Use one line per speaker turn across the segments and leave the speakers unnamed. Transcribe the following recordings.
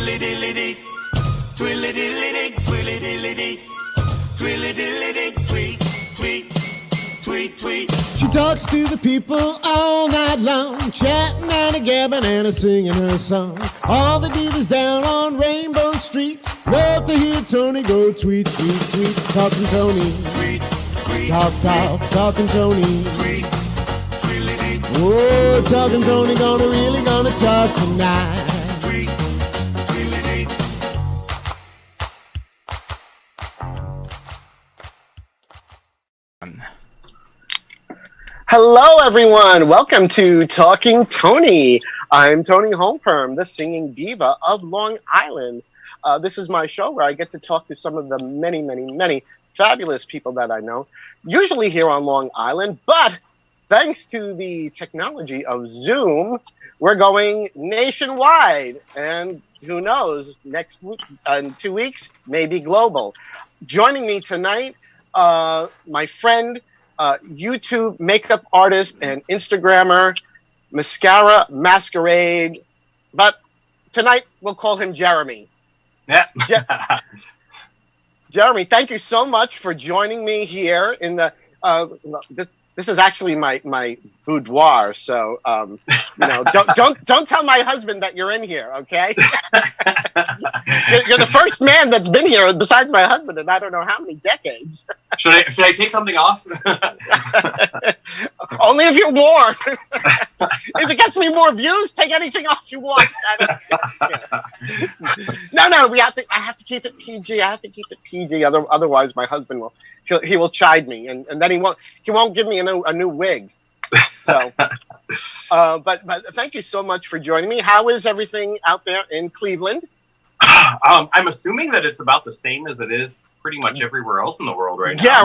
Twilly-dilly-dee, twilly-dilly-dee, twilly-dilly-dee, twilly-dilly-dee, tweet, tweet, tweet, tweet.
She talks to the people all night long, chatting and a gabbing and a singing her song. All the divas down on Rainbow Street love to hear Toni go tweet, tweet, tweet. Talking Toni,
Tweet, tweet,
talking Toni.
tweet, twilly-dee,
Whoa, talking Toni, gonna talk tonight.
tweet, twilly-dee.
Hello, everyone. Welcome to Talking Toni. I'm Toni Holmperm, the singing diva of Long Island. This is my show where I get to talk to some of the many, many, many fabulous people that I know, usually here on Long Island. But thanks to the technology of Zoom, we're going nationwide. And who knows, next week, in 2 weeks, maybe global. Joining me tonight, my friend, YouTube makeup artist and Instagrammer, Masquerade, but tonight we'll call him Jeremy.
Yeah.
Jeremy, thank you so much for joining me here in the. This is actually my boudoir, so don't tell my husband that you're in here, okay? You're the first man that's been here besides my husband, and I don't know how many decades.
Should I take something off?
Only if you're warm. If it gets me more views, take anything off you want. No, I have to keep it PG. I have to keep it PG. Otherwise, my husband will chide me, and then he won't give me a new wig. So, but thank you so much for joining me. How is everything out there in Cleveland?
I'm assuming that it's about the same as it is pretty much everywhere else in the world right now.
Yeah,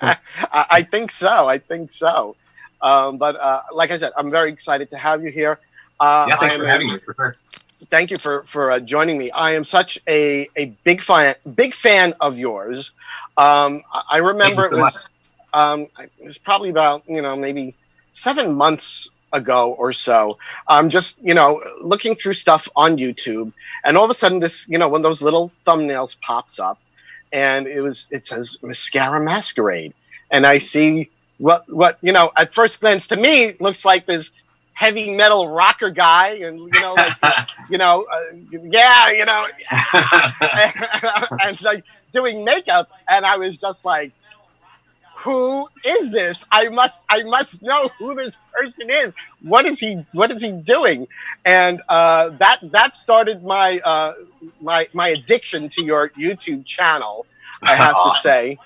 right. I think so. But like I said, I'm very excited to have you here.
Thanks for having me, for sure.
Thank you for joining me. I am such a big fan of yours. I remember it was probably about maybe 7 months ago or so. I'm just looking through stuff on YouTube, and all of a sudden this one of those little thumbnails pops up, and it says Masquerade, and I see what at first glance to me looks like this heavy metal rocker guy, and and like doing makeup, and I was just like, who is this? I must know who this person is. What is he doing? And that started my my addiction to your YouTube channel, I have to say.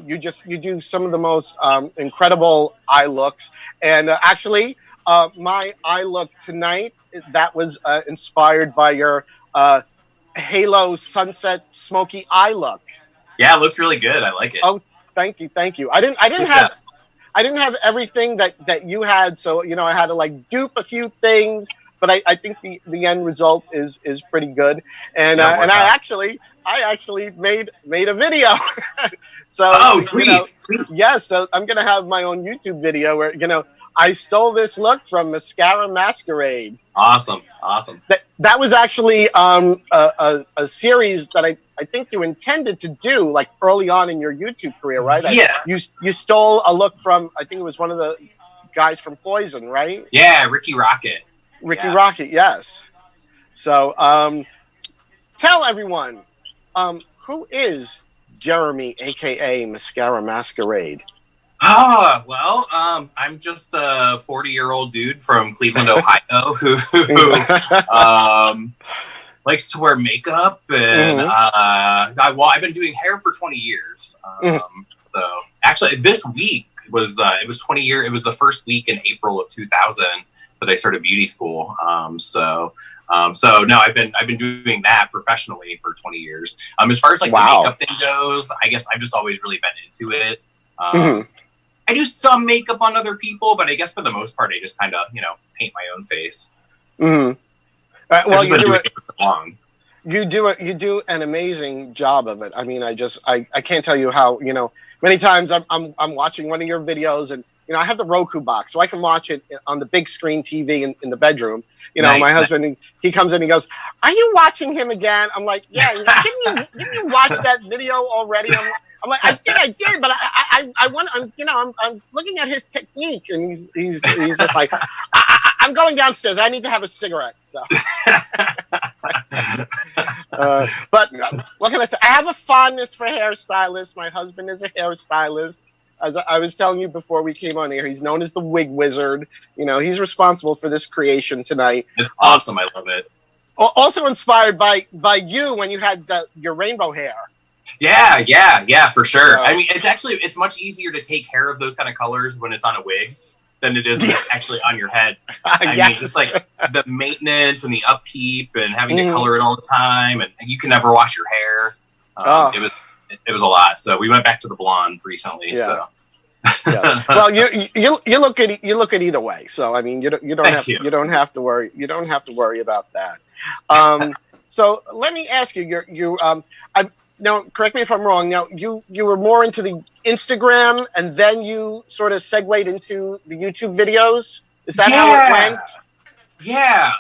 You do some of the most incredible eye looks, and actually my eye look tonight that was inspired by your Halo Sunset Smoky eye look.
Yeah, it looks really good. I like it.
Oh, thank you. I didn't have everything that you had, so I had to like dupe a few things, but I think the end result is pretty good. And I actually made a video. So
sweet.
Yeah, so I'm gonna have my own YouTube video where I stole this look from Masquerade.
Awesome.
That was actually a series that I think you intended to do like early on in your YouTube career, right?
Yes.
You stole a look from, I think it was one of the guys from Poison, right?
Yeah, Ricky Rocket.
Rocket, yes. So tell everyone, who is Jeremy, aka Masquerade?
Well, I'm just a 40-year-old dude from Cleveland, Ohio, who likes to wear makeup, and I've been doing hair for 20 years. So actually, this week was it was 20 years. It was the first week in April of 2000 that I started beauty school. So no, I've been doing that professionally for 20 years. As far as like the makeup thing goes, I guess I've just always really been into it. I do some makeup on other people, but I guess for the most part, I just kind of, paint my own face.
Well, you do an amazing job of it. I mean, I can't tell you how, many times I'm watching one of your videos, and I have the Roku box, so I can watch it on the big screen TV in the bedroom.
Nice.
My husband, he comes in, he goes, "Are you watching him again?" I'm like, "Yeah." He's like, didn't you watch that video already? I'm like, I did, but I want, I'm looking at his technique, and he's just like, I'm going downstairs. I need to have a cigarette. So, but what can I say? I have a fondness for hairstylists. My husband is a hairstylist. As I was telling you before we came on here, he's known as the wig wizard. He's responsible for this creation tonight.
It's awesome. I love it.
Also inspired by you when you had your rainbow hair.
Yeah, for sure.
So,
I mean, it's much easier to take care of those kind of colors when it's on a wig than it is when it's actually on your head. I mean, just like the maintenance and the upkeep and having to color it all the time, and you can never wash your hair. It was a lot. So we went back to the blonde recently.
Yeah.
So.
Yeah. Well, you look at either way. So I mean, you don't have to worry. You don't have to worry about that. So let me ask you. Now, correct me if I'm wrong. Now, you were more into the Instagram, and then you sort of segued into the YouTube videos. Is that how it went?
Yeah.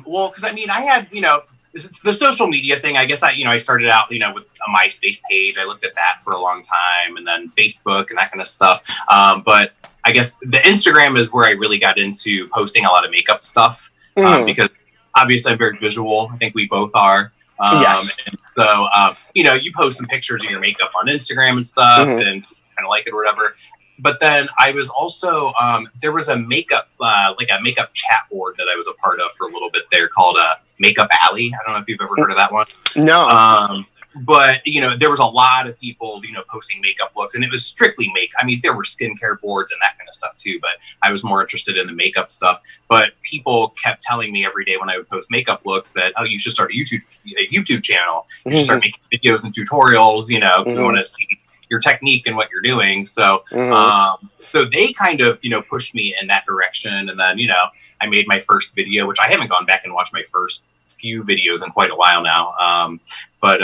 Well, because I mean, I had the social media thing. I guess I started out with a MySpace page. I looked at that for a long time, and then Facebook and that kind of stuff. But I guess the Instagram is where I really got into posting a lot of makeup stuff because obviously I'm very visual. I think we both are.
Yes.
And so, you post some pictures of your makeup on Instagram and stuff and kind of like it or whatever. But then I was also, there was a makeup chat board that I was a part of for a little bit there called Makeup Alley. I don't know if you've ever heard of that one.
No.
But, there was a lot of people, posting makeup looks, and it was strictly I mean, there were skincare boards and that kind of stuff too, but I was more interested in the makeup stuff. But people kept telling me every day when I would post makeup looks that, oh, you should start a YouTube channel. You should start making videos and tutorials, if you want to see your technique and what you're doing. So, so they kind of, pushed me in that direction. And then, I made my first video, which I haven't gone back and watched my first few videos in quite a while now. But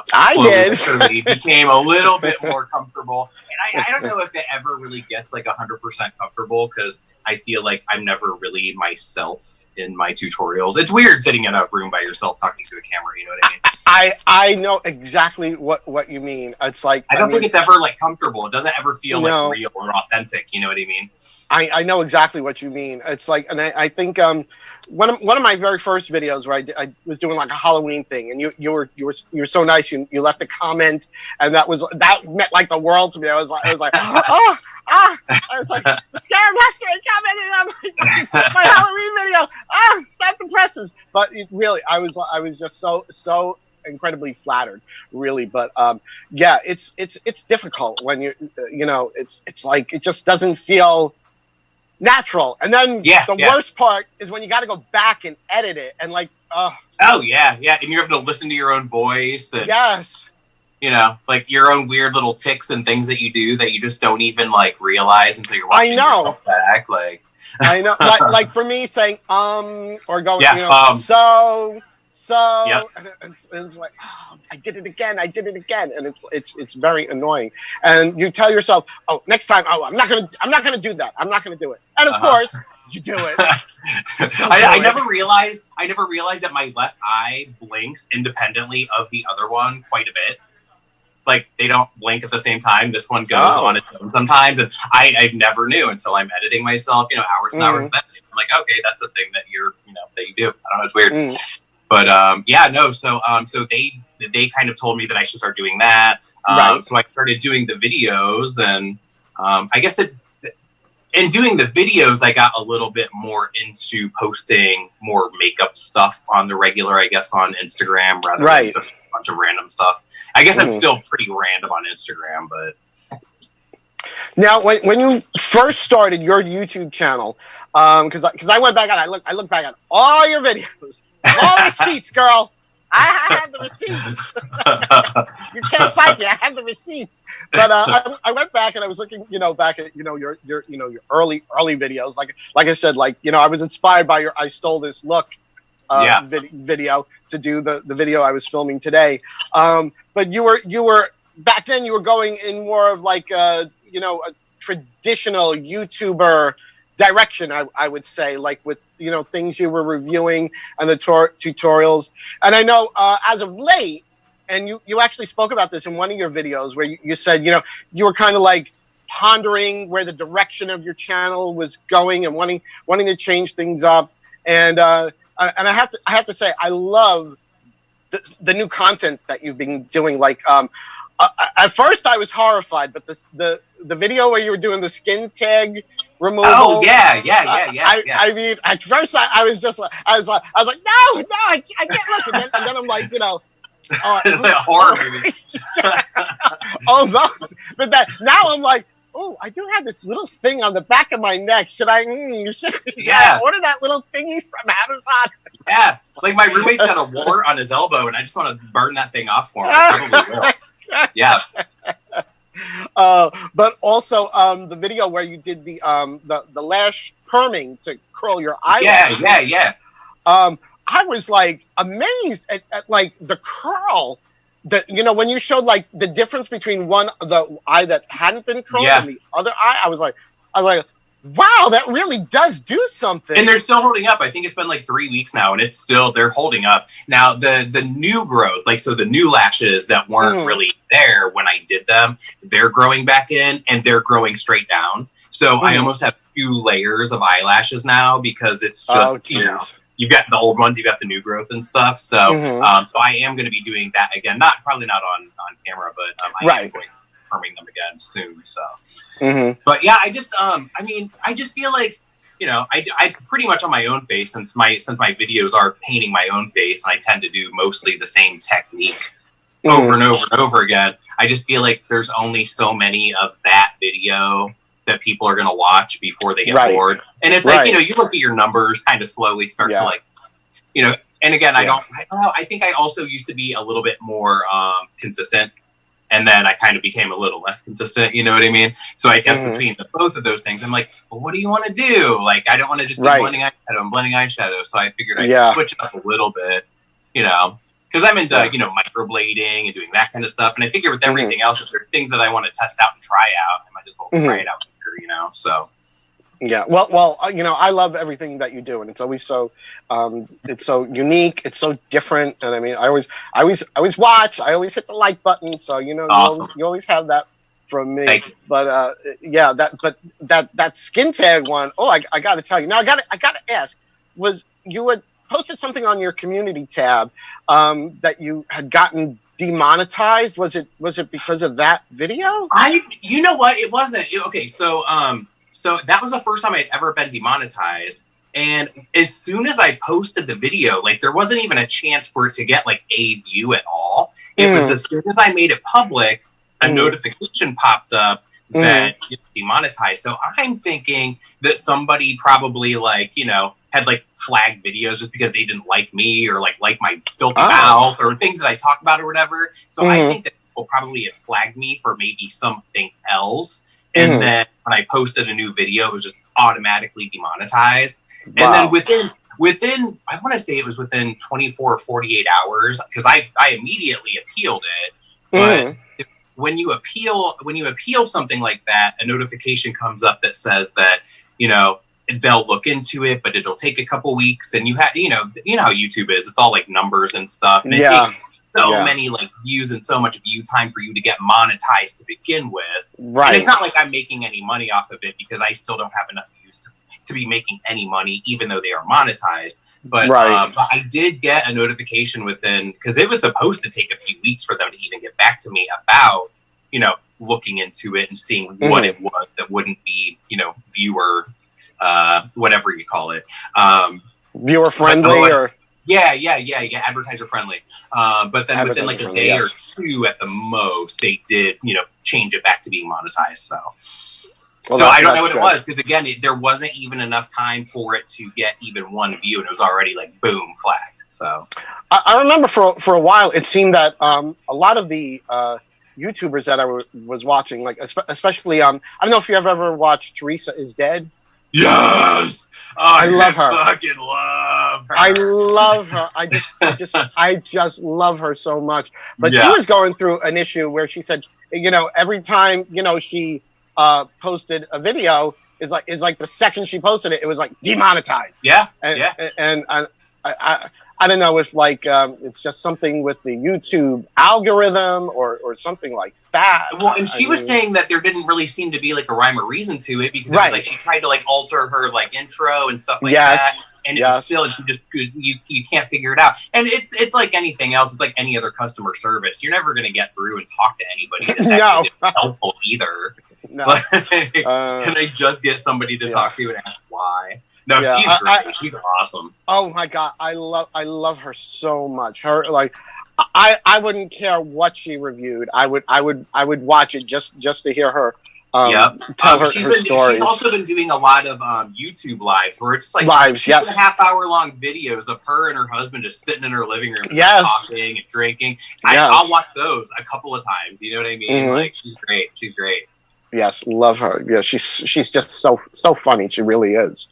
slowly became a little bit more comfortable. And I don't know if it ever really gets like 100% comfortable because I feel like I'm never really myself in my tutorials. It's weird sitting in a room by yourself talking to a camera. You know what I mean?
I know exactly what you mean. It's like
I don't think it's ever like comfortable. It doesn't ever feel like real or authentic. You know what I mean?
I know exactly what you mean. It's like, and I think one of my very first videos where I was doing like a Halloween thing, and you were so nice. You left a comment, and that meant like the world to me. I was like, I was like, Masquerade commented on my Halloween video. Stop the presses. But really, I was just so incredibly flattered, really. But it's difficult when it's like it just doesn't feel natural. And then the worst part is when you got to go back and edit it and like
and you're having to listen to your own voice and
yes,
like your own weird little tics and things that you do that you just don't even like realize until you're watching yourself back. Like
I know, like for me saying or going and it's like, oh, I did it again, and it's very annoying. And you tell yourself, oh, next time, I'm not gonna do that. I'm not gonna do it. And of course, you do it.
I never realized that my left eye blinks independently of the other one quite a bit. Like they don't blink at the same time. This one goes on its own sometimes, and I never knew until I'm editing myself, hours and hours of editing. I'm like, okay, that's a thing that that you do. I don't know, it's weird. But so they kind of told me that I should start doing that. So I started doing the videos, and I guess in doing the videos, I got a little bit more into posting more makeup stuff on the regular, I guess, on Instagram rather than just a bunch of random stuff. I guess I'm still pretty random on Instagram, but
now when you first started your YouTube channel, because I went back and I looked back at all your videos. All the receipts, girl. I have the receipts. You can't fight me. I have the receipts. But I went back and I was looking, back at your early videos. Like I said, I was inspired by your "I Stole This Look" video to do the video I was filming today. But you were back then. You were going in more of like traditional YouTuber direction, I would say, like with, you know, things you were reviewing and the tutorials. And I know as of late, and you actually spoke about this in one of your videos where you said, you know, you were kind of like pondering where the direction of your channel was going and wanting to change things up. And I have to say, I love the new content that you've been doing. Like, at first I was horrified, but the video where you were doing the skin tag removal.
Oh yeah.
I mean, at first I was just like, I was like, no, I can't look. And then I'm like, you know,
it's like a horror movie.
Almost. But now I'm like, oh, I do have this little thing on the back of my neck. Should I order that little thingy from Amazon?
Yeah, like my roommate's got a wart on his elbow, and I just want to burn that thing off for him. I probably will. Yeah.
But also the video where you did the lash perming to curl your eyelashes.
Yeah.
I was like amazed at like the curl. That, you know, when you showed like the difference between the eye that hadn't been curled and the other eye, I was like, wow, that really does do something.
And they're still holding up. I think it's been like 3 weeks now, and they're holding up. Now the new growth, like, so the new lashes that weren't really there when I did them, they're growing back in, and they're growing straight down. So I almost have 2 layers of eyelashes now, because it's just, you know, you've got the old ones, you've got the new growth and stuff. So, so I am going to be doing that again. Probably not on camera, but I am going to be perming them again soon. So, but yeah, I just, I just feel like, you know, I pretty much on my own face, since my videos are painting my own face, and I tend to do mostly the same technique over and over and over again. I just feel like there's only so many of that video that people are going to watch before they get bored. And it's like, you know, you look at your numbers kind of slowly start to, like, you know, and again, I don't know. I think I also used to be a little bit more consistent, and then I kind of became a little less consistent. You know what I mean? So I guess between both of those things, I'm like, well, what do you want to do? Like, I don't want to just be blending eyeshadow. So I figured I'd switch it up a little bit, you know, because I'm into, you know, microblading and doing that kind of stuff. And I figure with everything else, if there are things that I want to test out and try out, I might as well try it out later, you know? So.
Yeah, well, you know, I love everything that you do, and it's always so, it's so unique, it's so different, and I mean, I always watch, I always hit the like button, so you know, you always have that from me.
Thank you.
But yeah, that skin tag one, oh, I got to tell you, now I got to ask, was you had posted something on your community tab that you had gotten demonetized? Was it because of that video?
You know what, it wasn't. Okay, so so that was the first time I'd ever been demonetized. And as soon as I posted the video, like, there wasn't even a chance for it to get like a view at all. It was as soon as I made it public, a notification popped up that it's demonetized. So I'm thinking that somebody probably, like, you know, had like flagged videos just because they didn't like me, or like my filthy mouth, or things that I talk about or whatever. So I think that people probably had flagged me for maybe something else. And then when I posted a new video, it was just automatically demonetized. Wow. And then within, I want to say it was within 24 or 48 hours, because I immediately appealed it. But when you appeal something like that, a notification comes up that says that, you know, they'll look into it, but it'll take a couple weeks. And you know how YouTube is. It's all like numbers and stuff. And it takes so many like views and so much view time for you to get monetized to begin with. Right. And it's not like I'm making any money off of it, because I still don't have enough views to be making any money, even though they are monetized. But, but I did get a notification within, because it was supposed to take a few weeks for them to even get back to me about, you know, looking into it and seeing what it was that wouldn't be, you know, viewer, whatever you call it.
Viewer friendly or...
Yeah, advertiser friendly. But then within like a day or two at the most, they did, you know, change it back to being monetized. So, I don't know what it was, because again, there wasn't even enough time for it to get even one view, and it was already like boom, flagged. So
I remember for a while, it seemed that a lot of the YouTubers that I was watching, like especially I don't know if you have ever watched Teresa Is Dead.
Yes. Oh,
I love her.
Fucking love her.
I love her. I just love her so much. But she was going through an issue where she said, you know, every time, you know, she posted a video, is like the second she posted it, it was like demonetized.
Yeah,
And,
yeah.
And I don't know if like it's just something with the YouTube algorithm or something like that.
Well, and she was saying that there didn't really seem to be like a rhyme or reason to it, because it was like she tried to like alter her like intro and stuff like that, and it was still, and she just you can't figure it out. And it's like anything else. It's like any other customer service. You're never going to get through and talk to anybody that's actually helpful either.
No.
Can I just get somebody to talk to and ask why? No, she's great. She's awesome.
Oh my god, I love her so much. Her like, I wouldn't care what she reviewed. I would watch it just to hear her. Tell her stories.
She's also been doing a lot of YouTube lives where it's like 2.5 hour long videos of her and her husband just sitting in her living room, talking and drinking. I'll watch those a couple of times. You know what I mean? Mm-hmm. Like she's great. She's great.
Yes, love her. Yeah, she's just so funny. She really is.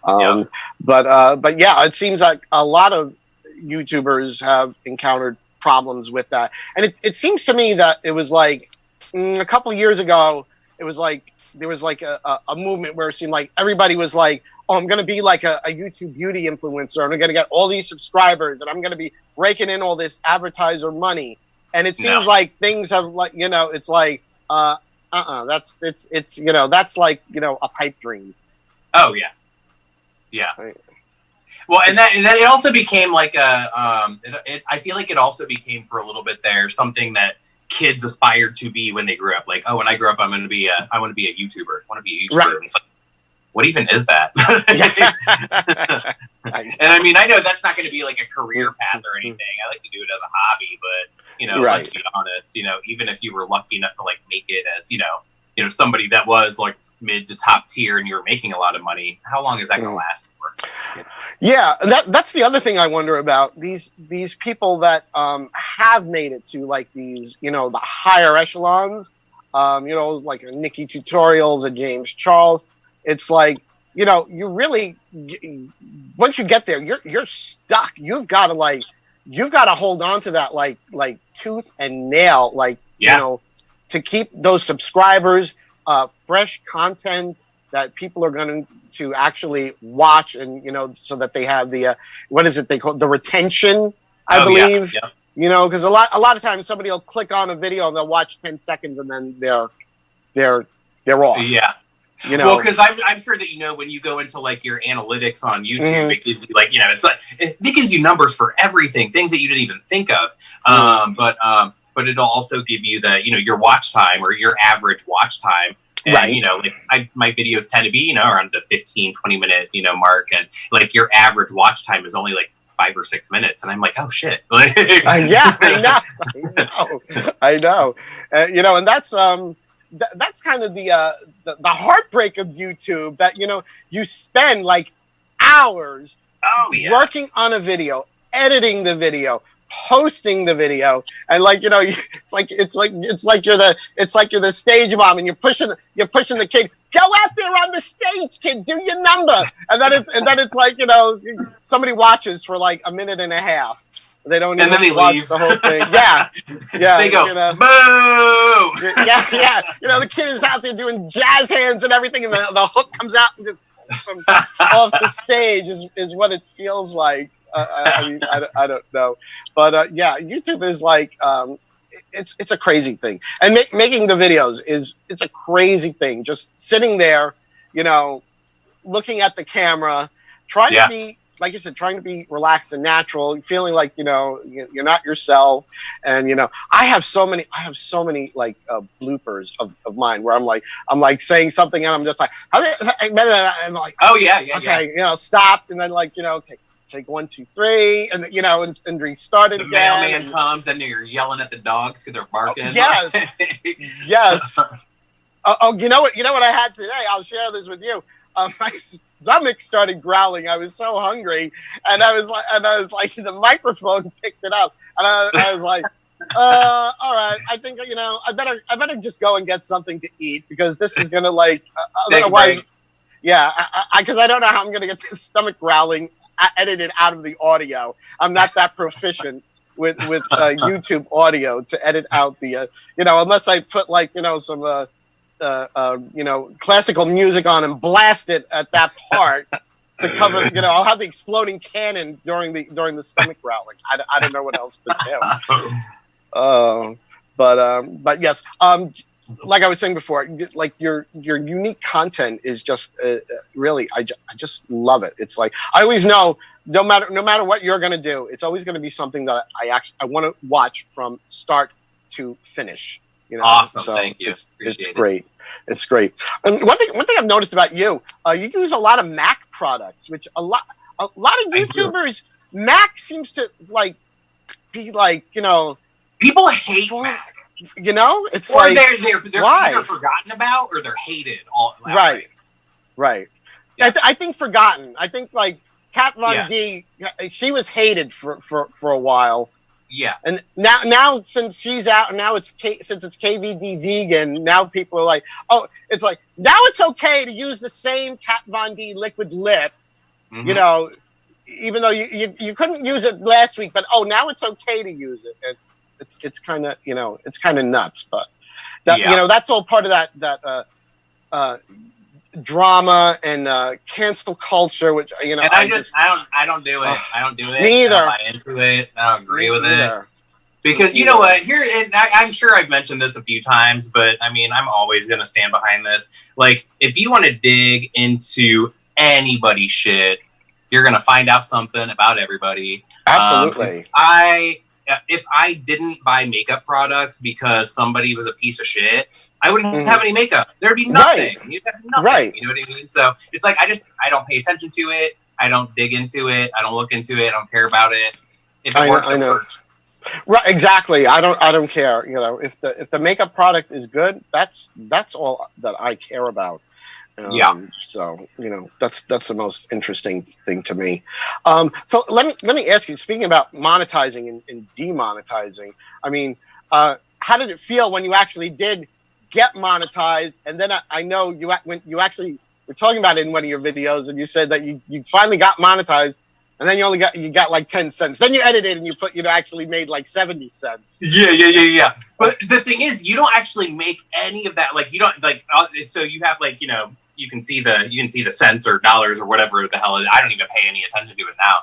But yeah, it seems like a lot of YouTubers have encountered problems with that, and it seems to me that it was like a couple of years ago. It was like there was like a movement where it seemed like everybody was like, "Oh, I'm going to be like a YouTube beauty influencer, and I'm going to get all these subscribers, and I'm going to be raking in all this advertiser money." And it seems like things have like it's like that's that's like a pipe dream.
Oh yeah. Well, and then it also became like I feel like it also became for a little bit there something that kids aspired to be when they grew up. Like, oh, when I grow up, I want to be a YouTuber. I want to be a YouTuber. Right. And it's like, what even is that? And I mean, I know that's not going to be like a career path or anything. I like to do it as a hobby, but let's be honest. Even if you were lucky enough to like make it as somebody that was like mid to top tier and you were making a lot of money, how long is that going to last for?
Yeah, that's the other thing I wonder about. These people that have made it to like these, the higher echelons, like a Nikki Tutorials, a James Charles. It's like, you really, once you get there, you're stuck. You've got to hold on to that like tooth and nail, to keep those subscribers, fresh content that people are going to actually watch, and so that they have the what is it they call the retention, I believe. Because a lot of times somebody will click on a video and they'll watch 10 seconds and then they're off.
Yeah. Well, because I'm sure that when you go into like your analytics on YouTube, it gives you like it's like it gives you numbers for everything, things that you didn't even think of. But it'll also give you the your watch time or your average watch time. And, like my videos tend to be around the 15-20 minute mark, and like your average watch time is only like 5 or 6 minutes, and I'm like, oh shit.
Yeah, I know. And that's kind of the heartbreak of YouTube, that you spend like hours working on a video, editing the video, posting the video, and like it's like you're the stage mom, and you're pushing the kid, go out there on the stage, kid, do your number, and then it's like somebody watches for like a minute and a half. They don't even watch the whole thing. Yeah.
They go, boo!
Yeah. The kid is out there doing jazz hands and everything, and the hook comes out and just off the stage is what it feels like. I don't know, but YouTube is like it's a crazy thing, and making the videos it's a crazy thing. Just sitting there, looking at the camera, trying to be, like you said, trying to be relaxed and natural, feeling like you're not yourself. And I have so many like bloopers of mine where I'm like saying something and I'm just like, I'm like,
oh yeah,
okay, stop, and then like okay, take 1, 2, 3, and and restart it
the
again.
The mailman comes and you're yelling at the dogs because they're barking.
Yes. Oh, you know what I had today? I'll share this with you. My stomach started growling. I was so hungry, and I was like, the microphone picked it up, and I was like, all right, I think I better just go and get something to eat, because this is gonna like otherwise, because I don't know how I'm gonna get this stomach growling edited out of the audio. I'm not that proficient with YouTube audio to edit out the unless I put like some classical music on and blast it at that part to cover. I'll have the exploding cannon during the stomach growling. I don't know what else to do. But yes, like I was saying before, like your unique content is just really, I just love it. It's like I always know, no matter what you're gonna do, it's always gonna be something that I want to watch from start to finich.
Awesome,
so
thank you.
It's great. It's great. And one thing I've noticed about you, you use a lot of Mac products, which a lot of YouTubers, Mac seems to be
people hate Mac.
It's
or
like
they're
why?
either forgotten about or they're hated all
right.
Yeah.
I think forgotten. I think like Kat Von D, she was hated for a while.
Yeah.
And now since she's out, now since it's KVD vegan, now people are like, oh, it's like now it's okay to use the same Kat Von D liquid lip, even though you couldn't use it last week, but now it's okay to use it. And it's kind of it's kind of nuts, but that's all part of that drama and cancel culture, which
and I don't do it. I don't do it.
Me either.
I don't buy into it. I don't agree with it. Because
Me
you know
either.
what? Here, and I'm sure I've mentioned this a few times, but I mean, I'm always going to stand behind this. Like, if you want to dig into anybody's shit, you're going to find out something about everybody.
Absolutely.
If I didn't buy makeup products because somebody was a piece of shit, I wouldn't have any makeup. There'd be nothing.
Right.
You'd have nothing.
Right.
You know what I mean? So it's like I don't pay attention to it. I don't dig into it. I don't look into it. I don't care about it. If it works, it works.
Right. Exactly. I don't care. If the makeup product is good, that's all that I care about. So that's the most interesting thing to me. So let me ask you. Speaking about monetizing and demonetizing, I mean, how did it feel when you actually did get monetized? And then I know when you actually were talking about it in one of your videos, and you said that you finally got monetized, and then you got like 10 cents. Then you edited and you put actually made like 70 cents.
Yeah. But the thing is, you don't actually make any of that. Like you don't so you have you can see the cents or dollars or whatever the hell. I don't even pay any attention to it now.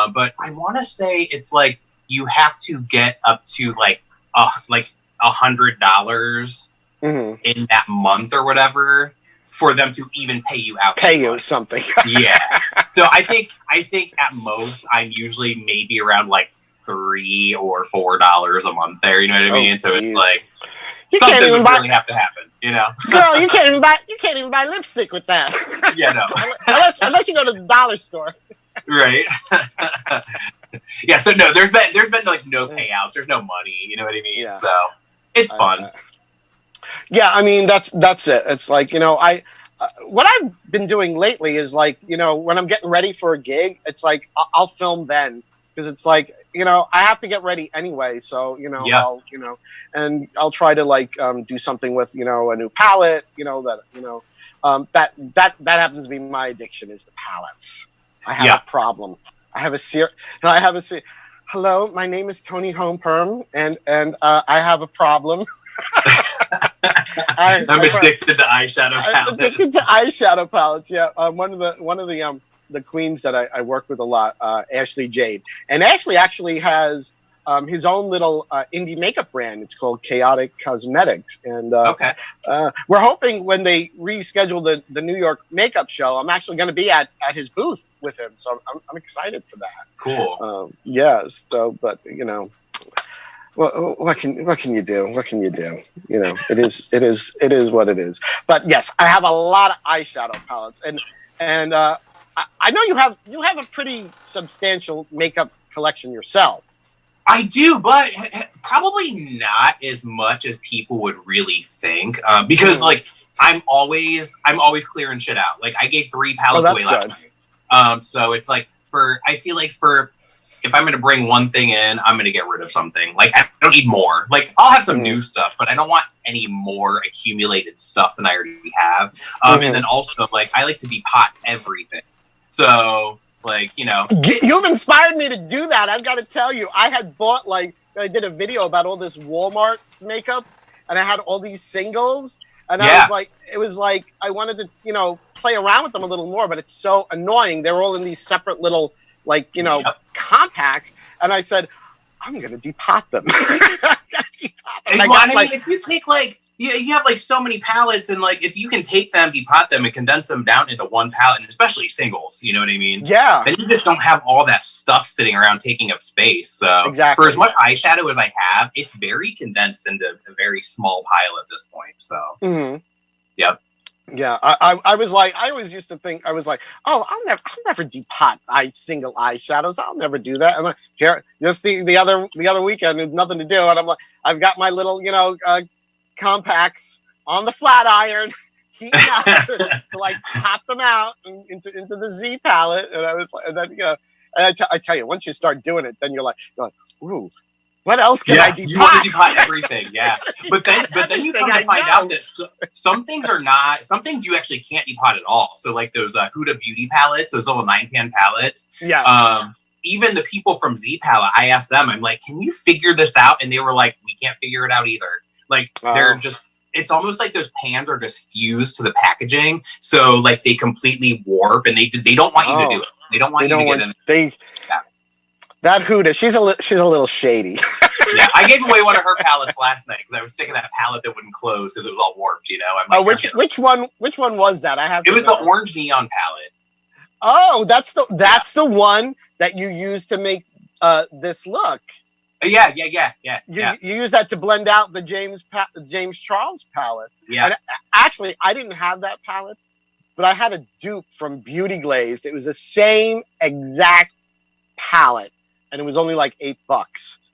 But I want to say it's like you have to get up to like $100 in that month or whatever for them to even pay you out.
Pay you something.
Yeah. So I think at most I'm usually maybe around like $3 or $4 a month there. You know what I mean? So it's like something would really have to happen.
Girl, you can't even buy lipstick with that.
Yeah, no.
unless you go to the dollar store.
Right. Yeah. So no, there's been like no payouts. There's no money. You know what I mean? Yeah. So it's fun.
Yeah, I mean that's it. It's like what I've been doing lately is like when I'm getting ready for a gig, it's like I'll film then because it's like I have to get ready anyway. So I'll try to do something with a new palette. That happens to be my addiction is the palettes. I have a problem. I have a hello, my name is Toni Homeperm, and I have a problem.
I'm addicted to eyeshadow palettes.
Addicted to eyeshadow palettes. Yeah, one of the queens that I work with a lot, Ashley Jade, and Ashley actually has his own little indie makeup brand. It's called Chaotic Cosmetics, and we're hoping when they reschedule the New York makeup show, I'm actually going to be at his booth with him. So I'm excited for that.
Cool.
So, but well, what can you do? What can you do? It is what it is. But yes, I have a lot of eyeshadow palettes, and I know you have a pretty substantial makeup collection yourself.
I do, but probably not as much as people would really think. Because I'm always clearing shit out. Like I gave 3 palettes away last night. So it's like I feel like if I'm going to bring one thing in, I'm going to get rid of something. Like I don't need more. Like I'll have some new stuff, but I don't want any more accumulated stuff than I already have. And then also I like to depot everything. So
you've inspired me to do that. I've got to tell you, I had bought I did a video about all this Walmart makeup, and I had all these singles, And
Yeah.
it was like I wanted to, play around with them a little more, but it's so annoying. They're all in these separate little, compacts. And I said, I'm going to depot them.
If you take you have so many palettes, and if you can take them, depot them, and condense them down into one palette, and especially singles, you know what I mean?
Yeah.
Then you just don't have all that stuff sitting around taking up space. So
exactly.
For as much eyeshadow as I have, it's very condensed into a very small pile at this point. So, Yep.
Yeah, I was like, I always used to think, I was like, oh, I'll never depot single eyeshadows. I'll never do that. And here, just the other weekend, there's nothing to do, and I'm like, I've got my little, compacts on the flat iron, heating up to pop them out into the Z palette, and I was like, and then and I tell you, once you start doing it, then you're like, ooh. What else can I depot?
You want to depot everything, yeah. But then you come to find out that some things you actually can't depot at all. So those Huda Beauty palettes, those little 9-pan palettes.
Yeah.
Even the people from Z Palette, I asked them, I'm like, can you figure this out? And they were like, we can't figure it out either. They're just, it's almost like those pans are just fused to the packaging. So they completely warp, and they don't want you to do it. They don't want you to get in.
That Huda, she's a little shady.
Yeah, I gave away one of her palettes last night because I was sticking that palette that wouldn't close because it was all warped. I'm like,
which one was that?
It was the orange neon palette.
Oh, that's the one that you used to make this look.
Yeah.
You use that to blend out the James Charles palette.
Yeah.
And actually, I didn't have that palette, but I had a dupe from Beauty Glazed. It was the same exact palette, and it was only like $8.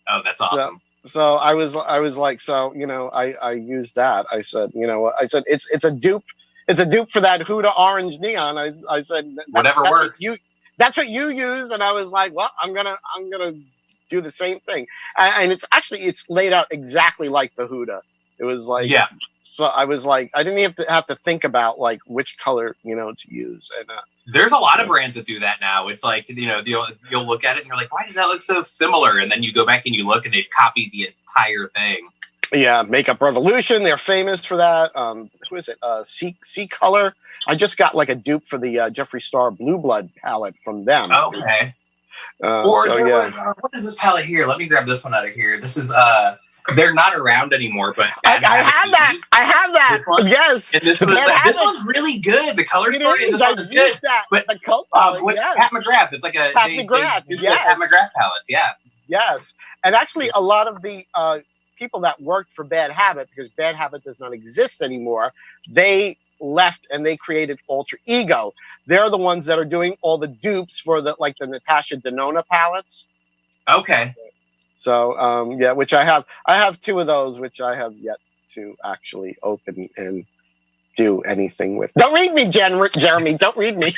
Oh, that's awesome.
So I was like, I used that. I said, I said it's a dupe. It's a dupe for that Huda orange neon. I said
whatever works.
That's what you use, and I was like, well, I'm gonna do the same thing. And it's laid out exactly like the Huda. It was like,
yeah.
So I was like, I didn't have to think about which color to use. And
there's a lot of brands that do that now. It's like you'll look at it and you're like, why does that look so similar? And then you go back and you look, and they've copied the entire thing.
Yeah, Makeup Revolution, they're famous for that. Who is it? C Color. I just got a dupe for the Jeffree Star Blue Blood palette from them.
Okay. What is this palette here? Let me grab this one out of here. This is they're not around anymore, but
I have that. I have that.
This one?
Yes.
And this one's really good. The color story in this one is good.
That.
But
the cult palette, yes.
Pat McGrath. It's like a
Pat McGrath. Yes.
Pat McGrath palettes. Yeah.
Yes. And actually, a lot of the people that worked for Bad Habit, because Bad Habit does not exist anymore, they left and they created Alter Ego. They're the ones that are doing all the dupes for the Natasha Denona palettes.
Okay.
So which I have 2 of those, which I have yet to actually open and do anything with. Don't read me, Jeremy. Don't read me.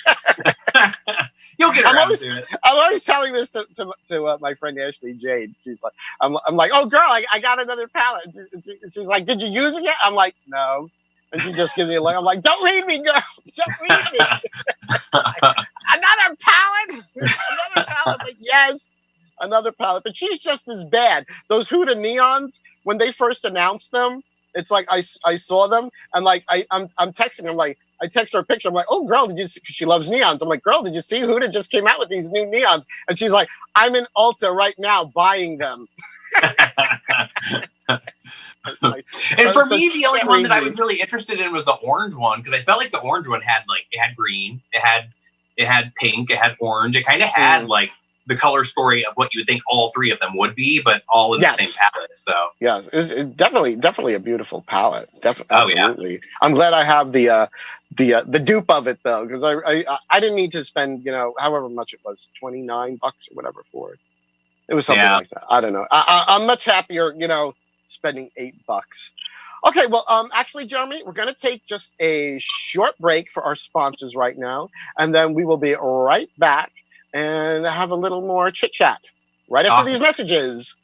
You'll get around to it.
I'm always telling this to my friend Ashley Jade. She's like, I'm like, oh girl, I got another palette. She's like, did you use it yet? I'm like, no. And she just gives me a look. I'm like, don't read me, girl. Don't read me. Another palette. Another palette. Like, yes. Another palette, but she's just as bad. Those Huda neons, when they first announced them, it's like I saw them, and I'm texting her, like, I text her a picture. I'm like, oh girl, did you see? 'Cause she loves neons. I'm like, girl, did you see Huda just came out with these new neons? And she's like, I'm in Ulta right now buying them.
And for me, the only one that I was really interested in was the orange one, because I felt like the orange one had it had green, it had pink, it had orange, it kind of had the color story of what you would think all 3 of them would be, but all in the same palette. So
yes, it's definitely a beautiful palette. Absolutely. Yeah. I'm glad I have the dupe of it though, because I didn't need to spend however much it was, $29 or whatever for it. It was something like that. I don't know. I'm much happier spending $8. Okay, well, actually, Jeremy, we're going to take just a short break for our sponsors right now, and then we will be right back and have a little more chit-chat right after these messages.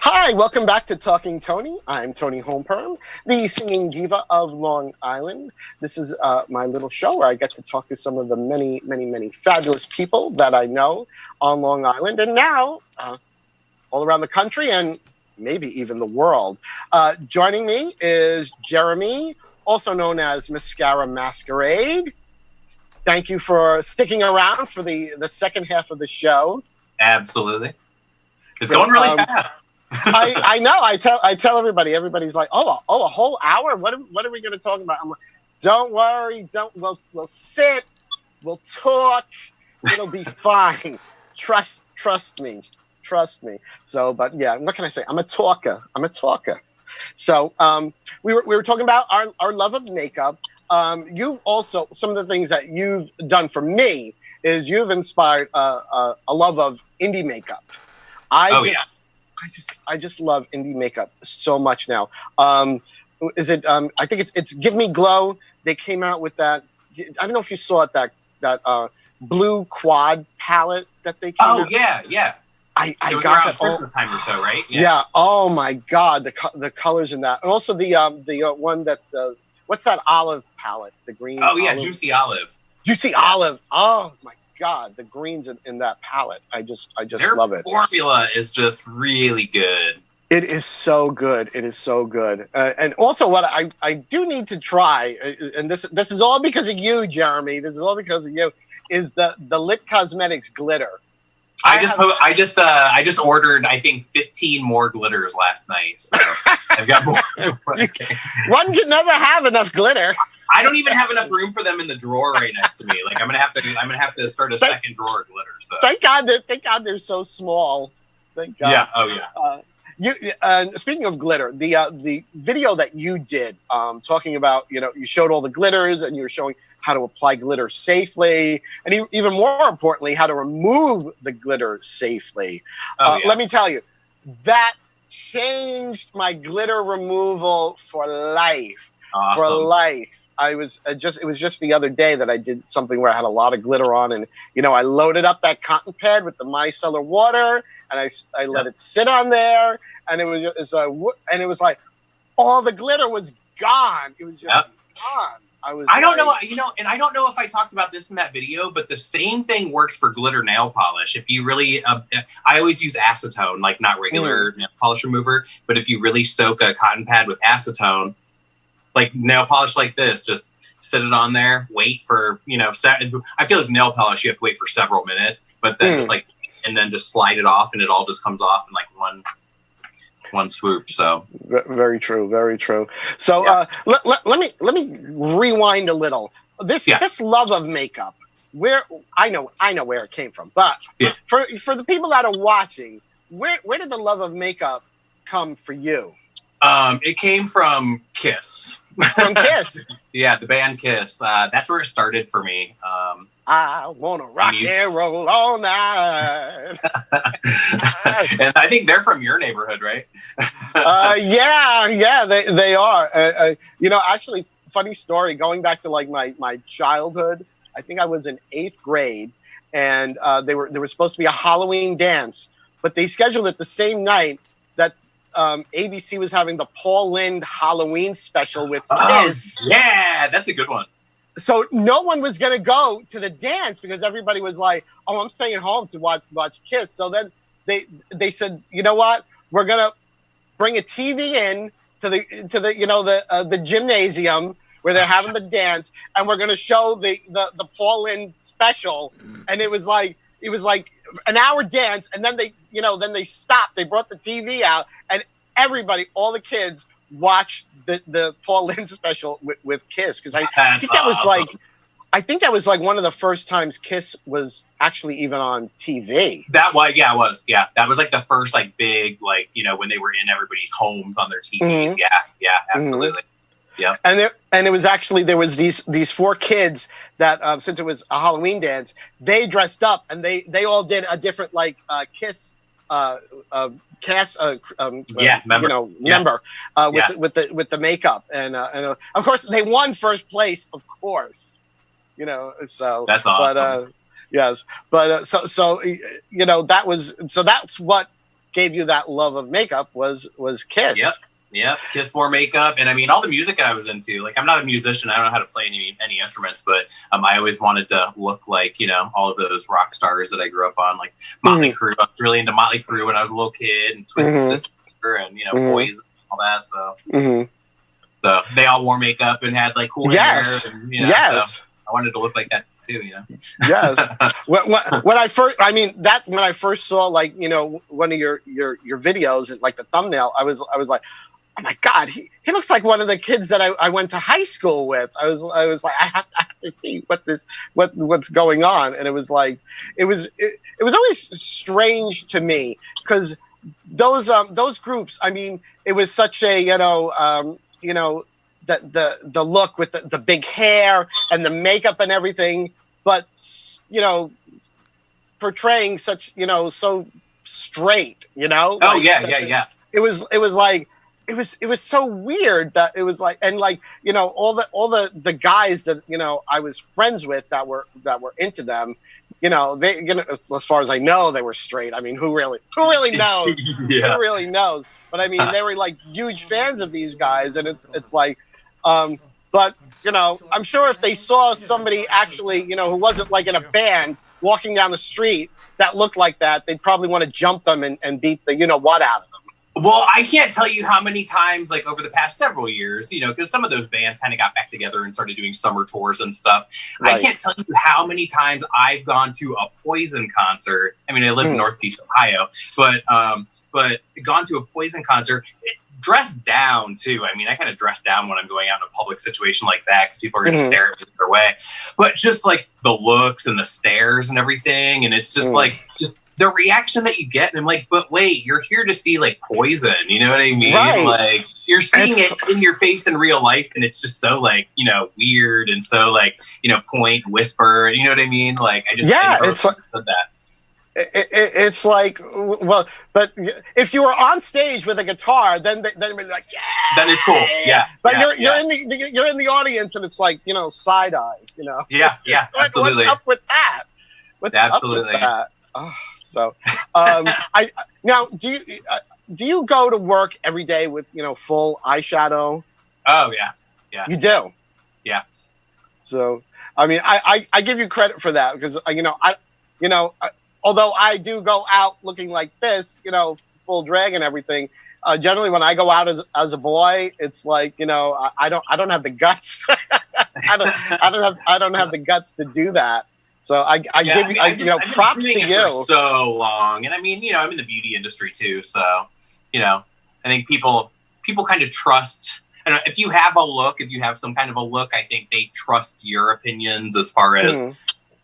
Hi, welcome back to Talking Tony. I'm Toni Holmperm, the singing diva of Long Island. This is my little show where I get to talk to some of the many, many, many fabulous people that I know on Long Island and now all around the country and maybe even the world. Joining me is Jeremy, also known as Masquerade. Thank you for sticking around for the second half of the show.
Absolutely. It's going really fast.
I know. I tell everybody. Everybody's like, a whole hour. What are we going to talk about? I'm like, don't worry. We'll sit. We'll talk. It'll be fine. Trust me. So, but yeah, what can I say? I'm a talker. So, we were talking about our love of makeup. You've also, some of the things that you've done for me is you've inspired a love of indie makeup. I just love indie makeup so much now. I think it's Give Me Glow. They came out with that. I don't know if you saw it, that blue quad palette that they came out.
Oh yeah.
I
it
got
around
that
Christmas time or so, right?
Yeah. Oh my God, the colors in that, and also the one that's what's that olive palette? The green.
Oh yeah,
olive.
Juicy Olive.
Juicy Olive. Oh my God, the greens in that palette. I just
Their
love it.
formula is just really good.
It is so good. And also, what I do need to try, and this is all because of you, Jeremy. This is all because of you. Is the Lit Cosmetics glitter?
I just ordered, I think, 15 more glitters last night. So I've got more.
One can never have enough glitter.
I don't even have enough room for them in the drawer right next to me. Like I'm gonna have to start a second drawer of glitter. So
thank God they're so small. Thank God.
Yeah. Oh yeah.
Speaking of glitter, the video that you did talking about, you showed all the glitters and you were showing how to apply glitter safely, and even more importantly, how to remove the glitter safely. Let me tell you, that changed my glitter removal for life.
Awesome.
For life. It was just the other day that I did something where I had a lot of glitter on, and I loaded up that cotton pad with the micellar water, and I let it sit on there, and it was like all the glitter was gone. It was just gone. I don't
know, and I don't know if I talked about this in that video, but the same thing works for glitter nail polish. If you really, I always use acetone, like not regular nail polish remover, but if you really soak a cotton pad with acetone, like nail polish like this, just sit it on there, wait for, I feel like nail polish, you have to wait for several minutes, but then and then just slide it off and it all just comes off in like one swoop. So
very true. So let me rewind a little. This love of makeup, where I know where it came from, but for the people that are watching, where did the love of makeup come for you?
It came from Kiss.
From Kiss?
Yeah, the band Kiss. That's where it started for me.
I want to rock and roll all night.
And I think they're from your neighborhood, right?
Yeah, they are. Actually, funny story, going back to like my childhood, I think I was in 8th grade, and there was supposed to be a Halloween dance, but they scheduled it the same night that ABC was having the Paul Lynde Halloween special with Kiss.
Yeah, that's a good one.
So no one was going to go to the dance because everybody was like, "Oh, I'm staying home to watch Kiss." So then they said, "You know what? We're going to bring a TV in to the gymnasium where they're having the dance, and we're going to show the Paul Lynde special." And it was like an hour dance, and then they stopped. They brought the TV out, and everybody, all the kids, watched the Paul Lynde special with Kiss, because I think that was awesome. like one of the first times Kiss was actually even on TV.
It was. Yeah, that was like the first like big when they were in everybody's homes on their TVs. Yeah, absolutely. Yeah,
and it was actually, there was these 4 kids that since it was a Halloween dance, they dressed up and they all did a different Kiss cast member with the makeup, and of course they won first place, of course, so
that's awesome.
But yes, but that's what gave you that love of makeup was Kiss.
Yep. Kiss, more makeup. And I mean, all the music I was into, like, I'm not a musician. I don't know how to play any instruments, but I always wanted to look like, all of those rock stars that I grew up on, like Motley Crue. I was really into Motley Crue when I was a little kid, and Twisted Sister and, Poison and all that. So, so they all wore makeup and had like cool hair. And, so I wanted to look like that too,
Yes. When I first saw, like, one of your videos, like the thumbnail, I was like, oh my God, he looks like one of the kids that I went to high school with. I was like, I have to see what's going on. And it was like, it was always strange to me, because those groups, I mean, it was such a, the look with the big hair and the makeup and everything, but, portraying such, so straight,
Oh,
like,
yeah.
It was like, it was so weird that it was like, and like, all the guys that, I was friends with that were into them, they, as far as I know, they were straight. I mean, who really knows? Who really knows? But I mean, they were like huge fans of these guys, and it's like, but I'm sure if they saw somebody actually, who wasn't like in a band walking down the street that looked like that, they'd probably want to jump them and beat the what out of them.
Well, I can't tell you how many times, like, over the past several years, because some of those bands kind of got back together and started doing summer tours and stuff. Right. I can't tell you how many times I've gone to a Poison concert. I mean, I live in Northeast Ohio, but gone to a Poison concert, dressed down too. I mean, I kind of dress down when I'm going out in a public situation like that, because people are going to stare at me their way. But just like the looks and the stares and everything, and it's just like the reaction that you get, and I'm like, but wait, you're here to see like Poison, you know what I mean?
Right.
Like, you're seeing it in your face in real life, and it's just so like, weird, and so like, point, whisper, you know what I mean? Like, I
it's like,
said that.
It's like, well, but if you were on stage with a guitar, then they'd be like, yeah,
then it's cool, yeah.
But you're in the audience, and it's like, side eye,
Yeah, absolutely.
What's up with that? What's
absolutely.
up with that? Oh, so, now, do you go to work every day with full eyeshadow?
Oh yeah.
You do?
Yeah.
So, I mean, I give you credit for that, because although I do go out looking like this, full drag and everything, generally when I go out as a boy, it's like, I don't have the guts. I don't have the guts to do that. So I give you, props to you.
For so long, and I mean, I'm in the beauty industry too, so I think people kind of trust. And if you have some kind of a look, I think they trust your opinions as far as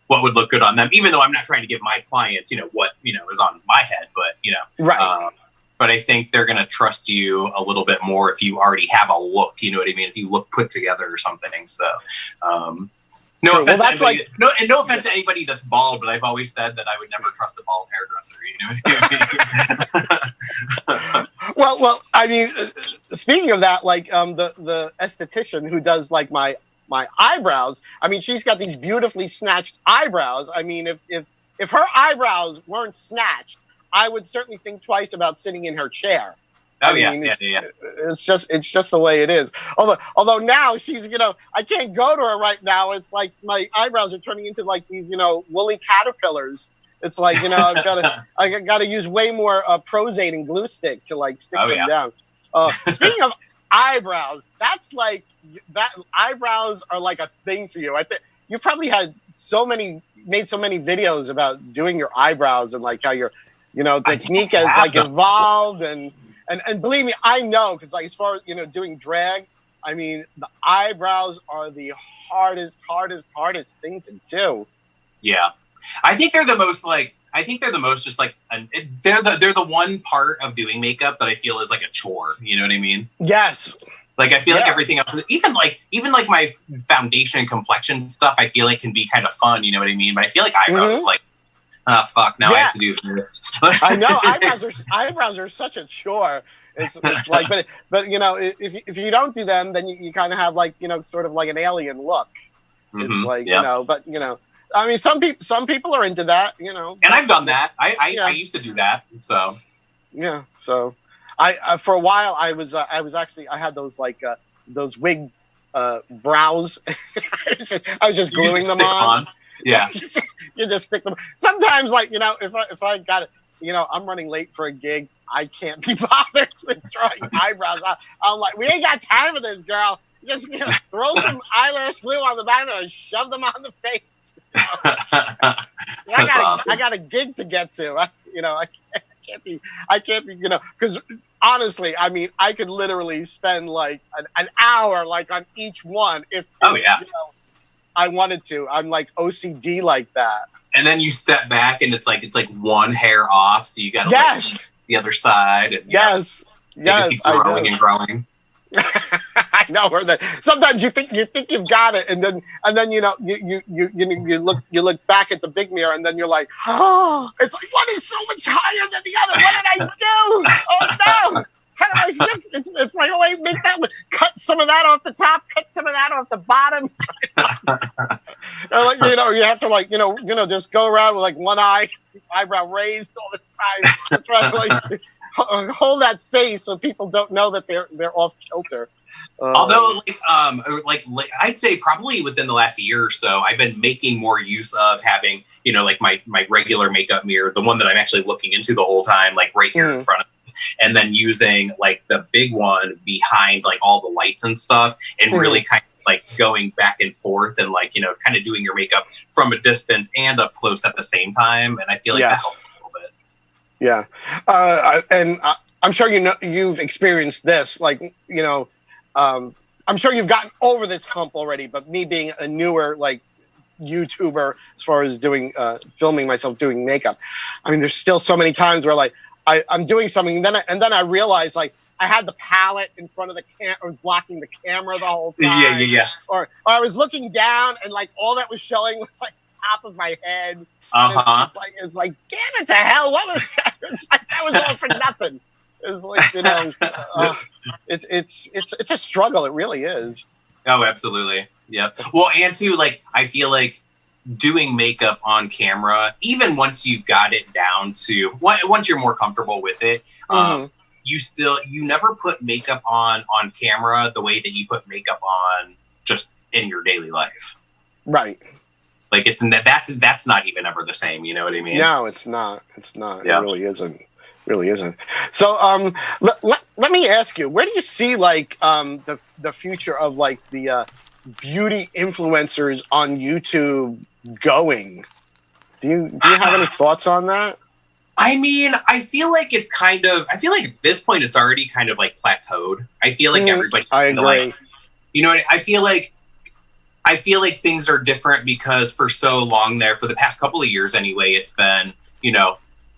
what would look good on them. Even though I'm not trying to give my clients, what is on my head, but
right.
But I think they're going to trust you a little bit more if you already have a look. You know what I mean? If you look put together or something. So. No offense, no offense to anybody that's bald, but I've always said that I would never trust a bald hairdresser.
Well, I mean, speaking of that, like the esthetician who does like my eyebrows. I mean, she's got these beautifully snatched eyebrows. I mean, if her eyebrows weren't snatched, I would certainly think twice about sitting in her chair.
Oh,
I mean, it's just the way it is. Although now she's, I can't go to her right now. It's like my eyebrows are turning into like these, woolly caterpillars. It's like, I gotta use way more Prozade and glue stick to like stick them down. Speaking of eyebrows, that's like that. Eyebrows are like a thing for you. I think you probably made so many videos about doing your eyebrows and like how your, technique has like evolved and believe me, I know, because like as far as doing drag, I mean the eyebrows are the hardest thing to do.
Yeah, I think they're the most just like they're the one part of doing makeup that I feel is like a chore. You know what I mean?
Yes.
Like I feel like everything else, even like my foundation and complexion stuff, I feel like can be kind of fun. You know what I mean? But I feel like eyebrows is like, oh fuck! Now I have to do this.
I know eyebrows are such a chore. It's like, but if you don't do them, then you kind of have like sort of like an alien look. It's like but I mean, some people are into that.
And I've done that. I used to do that. So
Yeah. So, I for a while I was actually I had those like those wig brows. I was just
You can
gluing
just
them
stick
on.
Yeah.
You just stick them. Sometimes, like if I got it, I'm running late for a gig. I can't be bothered with drawing eyebrows. I'm like, we ain't got time for this, girl. Just throw some eyelash glue on the back of it and shove them on the face. I got a gig to get to. I can't be, because honestly, I mean, I could literally spend like an hour like on each one if I wanted to. I'm like OCD like that.
And then you step back and it's like one hair off, so you gotta like the other side. And,
yes,
just keep growing and growing.
I know. Sometimes you think you've got it, and then you look back at the big mirror, and then you're like, oh, it's like one is so much higher than the other. What did I do? Oh no! How did I fix it? It's like, oh wait, make that one. Cut some of that off the top. Cut some of that off the bottom. Or like, you have to like just go around with like one eyebrow raised all the time. Try to like hold that face so people don't know that they're off kilter.
Although, like I'd say probably within the last year or so, I've been making more use of having, like my regular makeup mirror, the one that I'm actually looking into the whole time, like right here in front of me, and then using like the big one behind like all the lights and stuff, and really kind of like going back and forth and like, kind of doing your makeup from a distance and up close at the same time. And I feel like that helps a little bit.
Yeah. And I'm sure you've experienced this, like, I'm sure you've gotten over this hump already, but me being a newer like YouTuber as far as doing filming myself doing makeup, I mean, there's still so many times where like I'm doing something and then I realize like I had the palette in front of the I was blocking the camera the whole time.
Yeah.
Or I was looking down and like all that was showing was like the top of my head. It's like damn it to hell, what was that? It's like that was all for nothing. It's like it's a struggle. It really is.
Oh, absolutely. Yeah. Well, and too, like I feel like doing makeup on camera, even once you've got it down to once you're more comfortable with it, you never put makeup on camera the way that you put makeup on just in your daily life.
Right.
Like that's not even ever the same. You know what I mean?
No, it's not. It's not.
Yeah.
It really isn't. So let me ask you, where do you see like the future of like the beauty influencers on YouTube going? Do you have any thoughts on that?
I mean, I feel like at this point it's already kind of like plateaued. I feel like everybody.
I agree.
Like, I feel like things are different because for so long there, for the past couple of years anyway, it's been,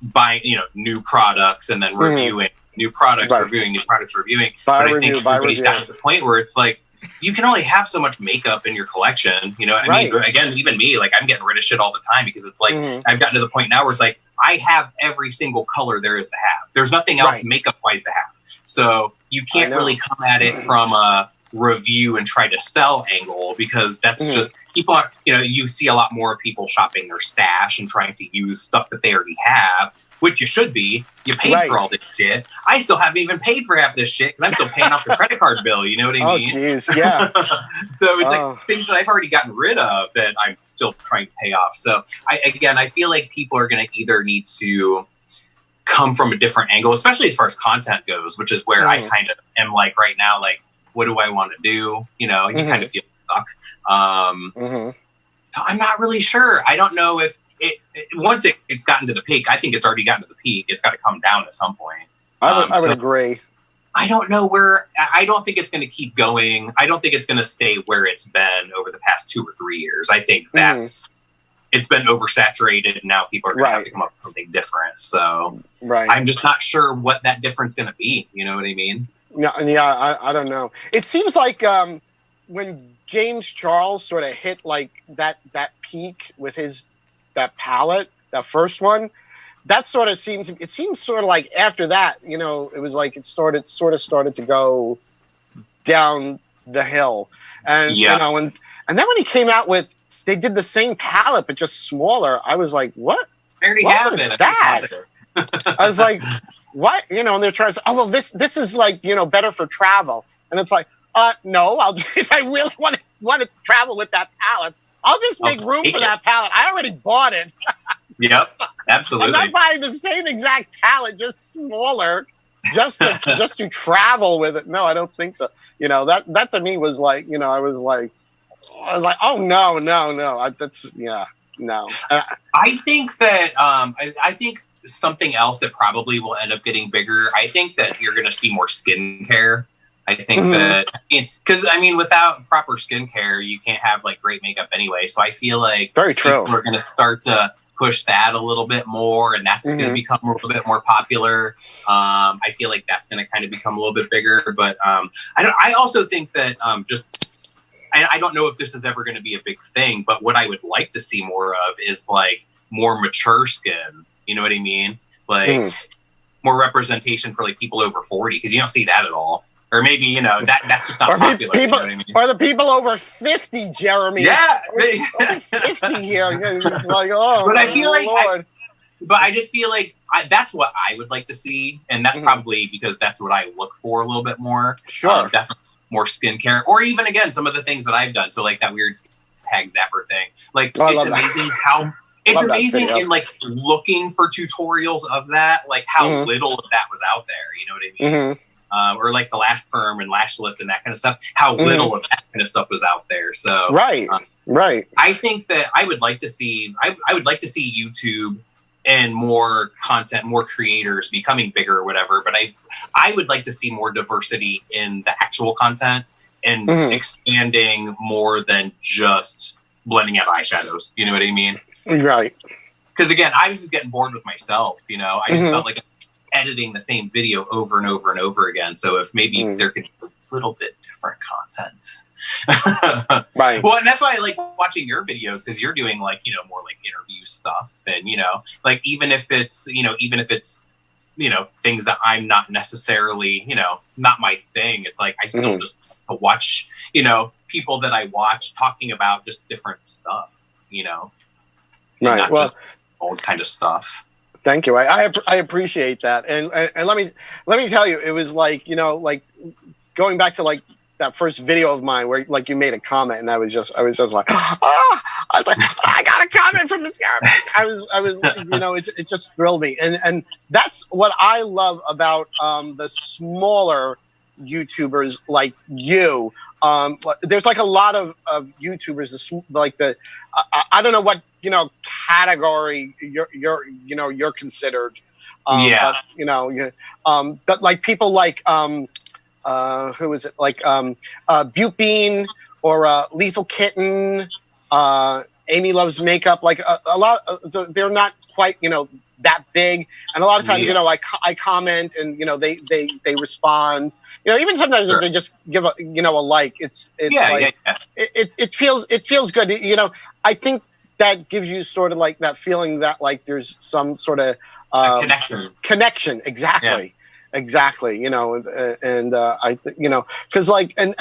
buying, new products and then reviewing new products, reviewing new products, reviewing. But I think everybody's gotten to the point where it's like, you can only have so much makeup in your collection. I mean, again, even me, like I'm getting rid of shit all the time because it's like, I've gotten to the point now where it's like, I have every single color there is to have. There's nothing else makeup wise to have. So you can't really come at it from a review and try to sell angle because that's just people are, you see a lot more people shopping their stash and trying to use stuff that they already have, which you should be. You paid for all this shit. I still haven't even paid for half this shit because I'm still paying off the credit card bill. You know what I mean?
Oh, jeez, yeah.
So it's like things that I've already gotten rid of that I'm still trying to pay off. So I feel like people are going to either need to come from a different angle, especially as far as content goes, which is where I kind of am like right now, like, what do I want to do? You kind of feel stuck. So I'm not really sure. I don't know if once it's gotten to the peak, I think it's already gotten to the peak. It's got to come down at some point.
I would agree.
I don't know where. I don't think it's going to keep going. I don't think it's going to stay where it's been over the past 2 or 3 years. I think it's been oversaturated, and now people are going to have to come up with something different. So I'm just not sure what that difference is going to be. You know what I mean?
Yeah, I don't know. It seems like when James Charles sort of hit like that peak with that palette, that first one, that sort of seems sort of like after that, it was like it sort of started to go down the hill, and and then when he came out with, they did the same palette but just smaller. I was like, what?
I already
what
have
was
it.
that? I was like, what? You know, and they're trying to say, oh, well, this is like, you know, better for travel. And it's like, no, if I really want to travel with that palette, I'll just make room for that palette. I already bought it.
Yep, absolutely.
I'm not buying the same exact palette, just smaller, just to travel with it. No, I don't think so. You know, that to me was like, you know, I was like, oh no. No.
I think that I think something else that probably will end up getting bigger. I think that you're going to see more skincare. I think that, because I mean, without proper skincare, you can't have like great makeup anyway. So I feel like
very true.
We're going to start to push that a little bit more, and that's going to become a little bit more popular. I feel like that's going to kind of become a little bit bigger. But I also think that I don't know if this is ever going to be a big thing, but what I would like to see more of is like more mature skin. You know what I mean? Like more representation for like people over 40, because you don't see that at all. Or maybe, you know, that's just not popular.
People,
you know what I mean?
Or the people over 50, Jeremy.
Yeah.
Over 50 here. It's like, oh,
but I feel
Lord.
I just feel like that's what I would like to see. And that's probably because that's what I look for a little bit more.
Sure.
More skincare. Or even, again, some of the things that I've done. So, like that weird tag zapper thing. Like, it's amazing how... It's amazing in, like, looking for tutorials of that, like, how little of that was out there. You know what I mean? Or like the lash perm and lash lift and that kind of stuff, how little of that kind of stuff was out there. So
right.
I think that I would like to see YouTube and more content, more creators becoming bigger or whatever. But I would like to see more diversity in the actual content and expanding more than just blending out eyeshadows. You know what I mean?
Right.
Because again, I was just getting bored with myself. You know, I just felt like editing the same video over and over and over again. So if maybe there could be a little bit different content.
Right.
Well, and that's why I like watching your videos, because you're doing like, you know, more like interview stuff, and, you know, like even if it's things that I'm not necessarily, you know, not my thing, it's like I still just watch, you know, people that I watch talking about just different stuff, you know.
Right.
Not just old kind of stuff.
Thank you. I appreciate that. And let me tell you, it was like, you know, like going back to like that first video of mine where like you made a comment, and I was just like, I got a comment from Mascara. I was, you know, it just thrilled me. And that's what I love about the smaller YouTubers like you. There's like a lot of YouTubers, like I don't know what, you know, category you're considered.
But,
you know, but like people like who is it? Like Butte Bean or Lethal Kitten, Amy Loves Makeup. Like a lot, they're not quite, you know, that big. And a lot of times, you know, I comment, and, you know, they respond. You know, even sometimes if they just give a, you know, a like, it's like it feels good. You know, I think that gives you sort of like that feeling that like there's some sort of connection. Exactly. You know, and you know, because like, and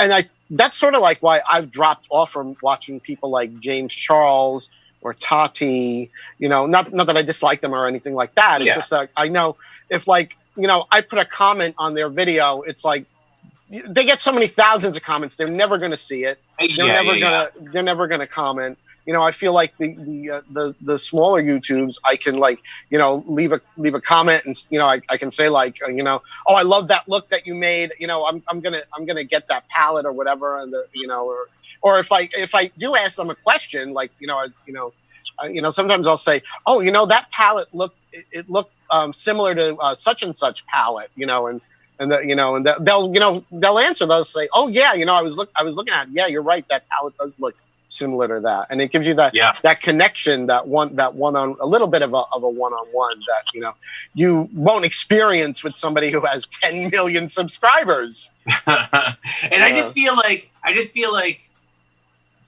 that's sort of like why I've dropped off from watching people like James Charles or Tati. You know, not that I dislike them or anything like that. It's just that I know if, like, you know, I put a comment on their video, it's like they get so many thousands of comments, they're never going to see it. They're never gonna comment. You know, I feel like the smaller YouTubes, I can, like, you know, leave a comment, and, you know, I can say like, you know, oh, I love that look that you made. You know, I'm gonna get that palette or whatever, and you know, or if I do ask them a question, like, you know, sometimes I'll say, oh, you know, that palette looked similar to such and such palette, you know, and they'll answer. They'll say, oh yeah, you know, I was looking at it. Yeah, you're right, that palette does look similar to that, and it gives you that that connection, that one on a little bit of a one-on-one that, you know, you won't experience with somebody who has 10 million subscribers.
And I just feel like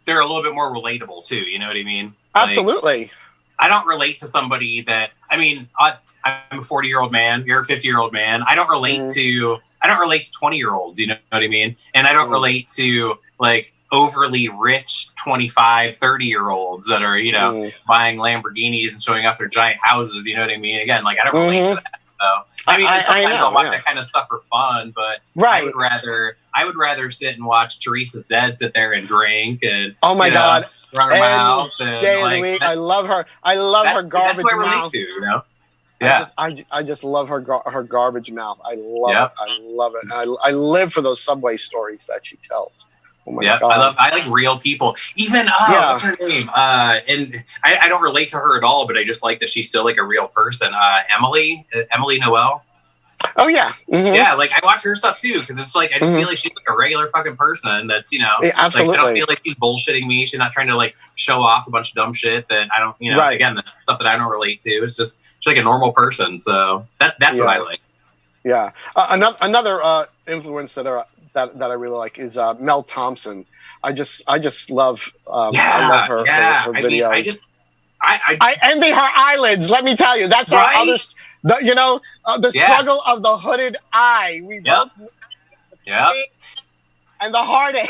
they're a little bit more relatable too. You know what I mean?
Absolutely.
Like, I don't relate to somebody that, I mean, I'm a 40-year-old man. You're a 50-year-old man. I don't relate to 20-year-olds. You know what I mean? And I don't relate to like overly rich 25, 30-year-olds that are, you know, buying Lamborghinis and showing off their giant houses. You know what I mean? Again, like, I don't relate to that. though. I mean, sometimes
know,
I'll watch
yeah.
that kind of stuff for fun, but
Right.
I would rather sit and watch Teresa's Dead sit there and drink and
Oh my God.
run her mouth and
Day of the week. I love her. I love her garbage
that's what I relate
mouth.
to, you know. Yeah.
I just love her garbage mouth. I love it. I love it. And I live for those Subway stories that she tells. Oh my God.
I like real people. Even what's her name? And I don't relate to her at all, but I just like that she's still like a real person. Emily Noel.
Oh yeah. Mm-hmm.
Yeah, like I watch her stuff too because it's like I just feel like she's like a regular fucking person that's
Yeah, absolutely.
Like, I don't feel like she's bullshitting me. She's not trying to like show off a bunch of dumb shit that I don't
Right.
Again, the stuff that I don't relate to. It's just she's like a normal person. So that's what I like.
Yeah. Another influence that I really like is Mel Thompson. I just love I love her videos. I envy her eyelids. Let me tell you, that's our other. The struggle of the hooded eye. We both.
Yeah.
And the heartache.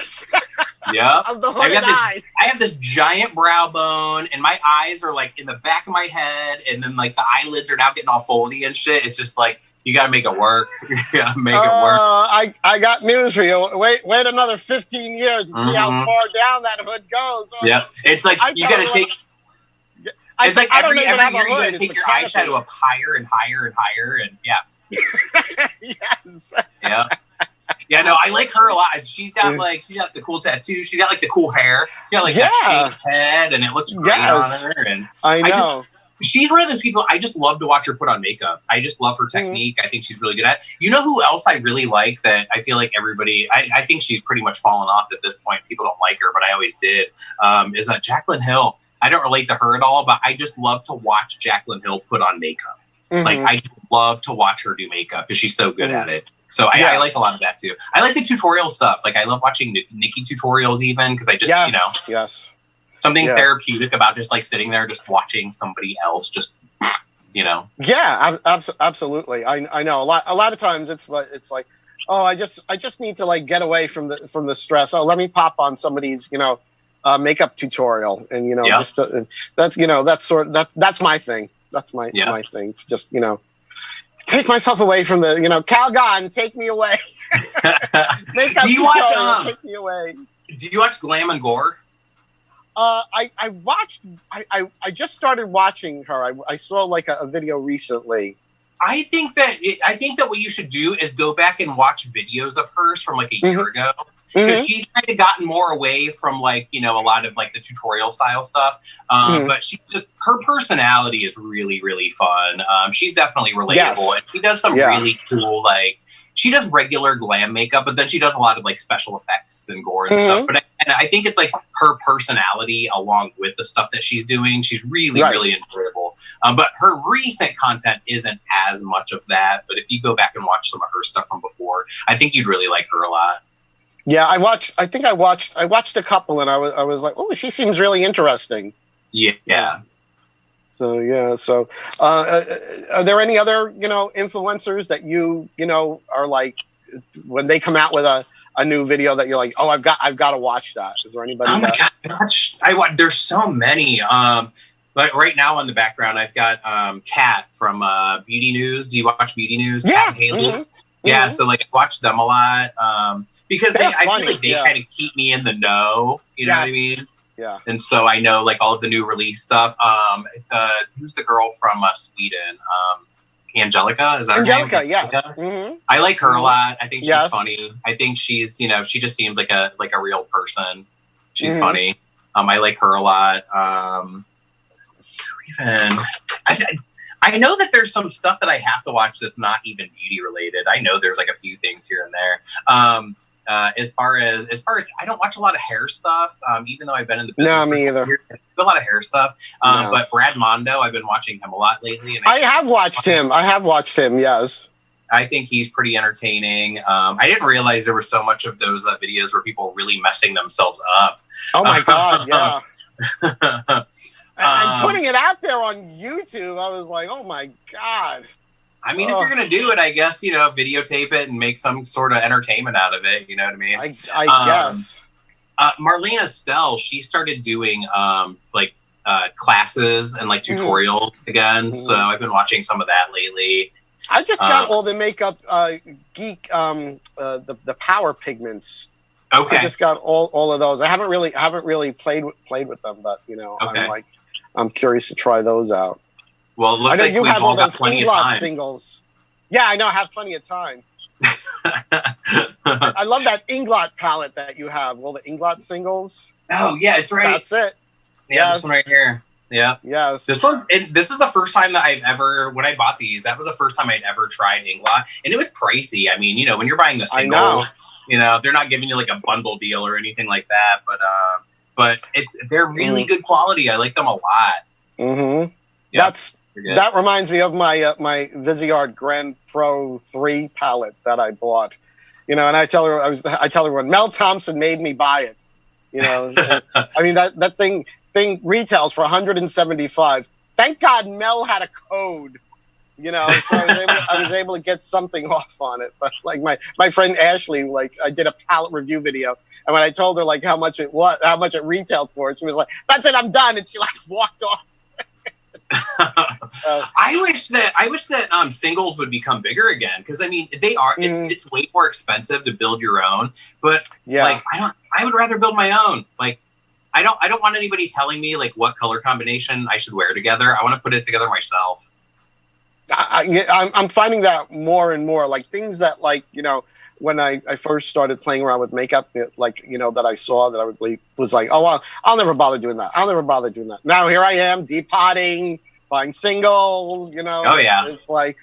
Of the hooded eye.
I have this giant brow bone, and my eyes are like in the back of my head, and then like the eyelids are now getting all foldy and shit. It's just like you gotta make it work. You gotta make it work.
I got news for you. Wait another 15 years and see how far down that hood goes.
Yeah, it's like you gotta take. It's like every year you gotta take your eyeshadow up higher and higher and higher, and
Yes.
Yeah. Yeah, no, I like her a lot. She's got the cool tattoos. She's got like the cool hair. She got like that shaved head, and it looks great on her. And
I know.
She's one of those people. I just love to watch her put on makeup. I just love her technique. I think she's really good at it. You know who else I really like that I feel like everybody, I think she's pretty much fallen off at this point. People don't like her, but I always did, is Jaclyn Hill. I don't relate to her at all, but I just love to watch Jaclyn Hill put on makeup. Like, I love to watch her do makeup because she's so good at it. So I like a lot of that too. I like the tutorial stuff. Like, I love watching Nikki tutorials even because I just, something therapeutic about just like sitting there, just watching somebody else just, Yeah,
absolutely. I know a lot of times it's like, oh, I just need to like get away from the stress. Oh, let me pop on somebody's, makeup tutorial, and just that's my thing. That's my thing. To just take myself away from the Calgon, take me away. Makeup tutorial, take me away.
Do you watch Glam and Gore?
I just started watching her. I saw like a video recently.
I think that what you should do is go back and watch videos of hers from like a year ago. Because she's kind of gotten more away from like, a lot of like the tutorial style stuff. But her personality is really, really fun. She's definitely relatable. And she does some really cool, like, she does regular glam makeup, but then she does a lot of like special effects and gore and stuff. But I think it's like her personality along with the stuff that she's doing. She's really, really enjoyable. But her recent content isn't as much of that. But if you go back and watch some of her stuff from before, I think you'd really like her a lot.
Yeah, I watched a couple, and I was like, oh, she seems really interesting.
Yeah.
So are there any other influencers that you are like when they come out with a new video that you're like, oh, I've got to watch that? Is there anybody?
Oh my gosh, there's so many. But right now on the background, I've got Kat from Beauty News. Do you watch Beauty News?
Yeah.
Kat and Haley. Yeah, so like I watch them a lot because I feel like they kind of keep me in the know. You know what I mean?
Yeah.
And so I know like all of the new release stuff. Who's the girl from Sweden? Angelica, is that her name?
Angelica, yes.
I like her a lot. I think she's funny. I think she's she just seems like a real person. She's funny. I like her a lot. I know that there's some stuff that I have to watch that's not even beauty related. I know there's like a few things here and there. As far as I don't watch a lot of hair stuff, even though I've been in the business.
No, me either.
A lot of hair stuff. But Brad Mondo, I've been watching him a lot lately. And
I have watched him. Yes.
I think he's pretty entertaining. I didn't realize there was so much of those videos where people were really messing themselves up.
Oh my God. Yeah. And putting it out there on YouTube, I was like, oh my God.
I mean, if you're going to do it, I guess, videotape it and make some sort of entertainment out of it. You know what I mean?
I guess.
Marlene Estelle, she started doing classes and like tutorials again. So I've been watching some of that lately.
I just got all the makeup geek the power pigments.
Okay.
I just got all of those. I haven't really played with them, but
Okay.
I'm curious to try those out.
Well, it looks
I know
like
you
we've
have
all
all
got
those
plenty of
Inglot
time.
singles. Yeah, I know. I have plenty of time. I love that Inglot palette that you have. All the Inglot singles.
Oh yeah, it's right.
That's it.
Yeah,
Yes.
this one right here. Yeah.
Yes.
This one, and this is the first time that when I bought these, that was the first time I'd ever tried Inglot, and it was pricey. I mean, when you're buying the singles, they're not giving you like a bundle deal or anything like that, but they're really good quality. I like them a lot.
Mm-hmm. Yep. That reminds me of my my Viseart Grand Pro 3 palette that I bought. And I tell everyone, Mel Thompson made me buy it. I mean that thing retails for $175. Thank God Mel had a code. So I was able to get something off on it. But like my friend Ashley, like I did a palette review video, and when I told her like how much it retailed for, she was like, "That's it, I'm done," and she like walked off.
I wish that singles would become bigger again, because I mean they are. It's way more expensive to build your own, but like I would rather build my own. Like I don't want anybody telling me like what color combination I should wear together. I want to put it together myself.
I'm finding that more and more, like things that like when I first started playing around with makeup, that I saw that I was like, oh well, I'll never bother doing that. Now here I am depotting, buying singles.
Oh yeah,
it's like